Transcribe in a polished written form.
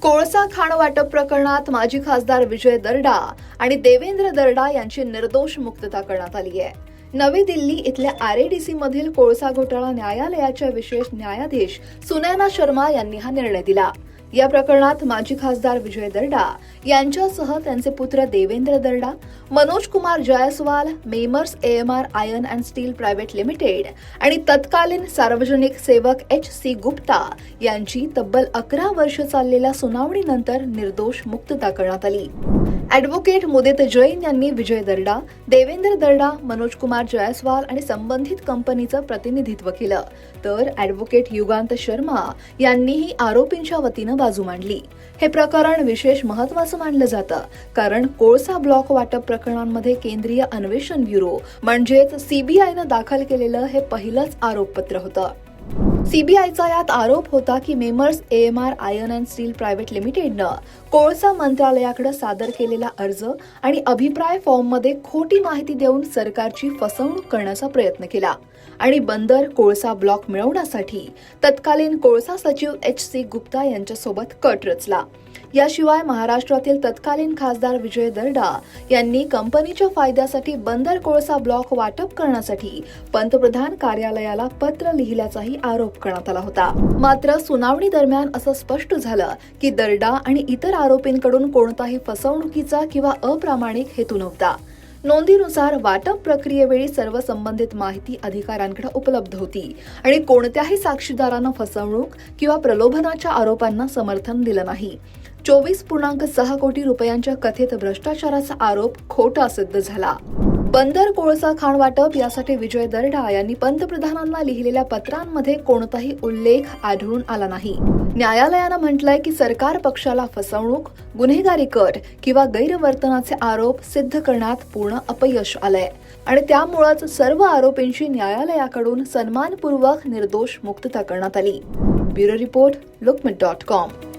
कोळसा खाण वाटप प्रकरणात माजी खासदार विजय दर्डा आणि देवेंद्र दर्डा यांची निर्दोष मुक्तता करण्यात आली आहे. नवी दिल्ली इथल्या आरएडीसी मधील कोळसा घोटाळा न्यायालयाच्या विशेष न्यायाधीश सुनैना शर्मा यांनी हा निर्णय दिला. या प्रकरणात माजी खासदार विजय दर्डा यांच्यासह त्यांचे पुत्र Devendra Darda, Manoj Kumar Jaiswal, messrs AMR iron and steel private limited आणि तत्कालीन सार्वजनिक सेवक एच.सी. गुप्ता यांची तब्बल 11 वर्ष चाललेल्या सुनावणीनंतर निर्दोष मुक्तता करण्यात आली. ॲडव्होकेट मुदित जैन यांनी विजय दर्डा, देवेंद्र दर्डा, मनोज कुमार जायसवाल आणि संबंधित कंपनीचं प्रतिनिधित्व केलं, तर ॲडव्होकेट युगांत शर्मा यांनीही आरोपींच्या वतीनं बाजू मांडली. हे प्रकरण विशेष महत्त्वाचं मानलं जातं, कारण कोळसा ब्लॉक वाटप प्रकरणांमध्ये केंद्रीय अन्वेषण ब्युरो म्हणजेच सीबीआयनं दाखल केलेलं हे पहिलंच आरोपपत्र होतं. सीबीआयचा यात आरोप होता की messrs AMR iron and steel private लिमिटेडनं कोळसा मंत्रालयाकडे सादर केलेला अर्ज आणि अभिप्राय फॉर्ममध्ये खोटी माहिती देऊन सरकारची फसवणूक करण्याचा प्रयत्न केला आणि बंदर कोळसा ब्लॉक मिळवण्यासाठी तत्कालीन कोळसा सचिव एच.सी. गुप्ता यांच्यासोबत कट रचला. याशिवाय महाराष्ट्रातील तत्कालीन खासदार विजय दर्डा यांनी कंपनीच्या फायद्यासाठी बंदर कोळसा ब्लॉक वाटप करण्यासाठी पंतप्रधान कार्यालयाला पत्र लिहिल्याचाही आरोप करण्यात आला होता. मात्र सुनावणी दरम्यान असं स्पष्ट झालं की दर्डा आणि इतर आरोपींकडून कोणताही फसवणुकीचा किंवा अप्रामाणिक हेतू नव्हता. नोंदीनुसार वाटप प्रक्रियेवेळी सर्व संबंधित माहिती अधिकाऱ्यांकडे उपलब्ध होती आणि कोणत्याही साक्षीदारानं फसवणूक किंवा प्रलोभनाच्या आरोपांना समर्थन दिलं नाही. 24.6 कोटी रुपयांच्या कथित भ्रष्टाचाराचा आरोप खोटा सिद्ध झाला. बंदर कोळसा खाण वाटप यासाठी विजय दर्डा यांनी पंतप्रधानांना लिहिलेल्या पत्रांमध्ये कोणताही उल्लेख आढळून आला नाही. न्यायालयानं म्हटलंय की सरकार पक्षाला फसवणूक, गुन्हेगारी कट किंवा गैरवर्तनाचे आरोप सिद्ध करण्यात पूर्ण अपयश आलंय आणि त्यामुळेच सर्व आरोपींची न्यायालयाकडून सन्मानपूर्वक निर्दोष मुक्तता करण्यात आली. Bureau report, लोकमत.com.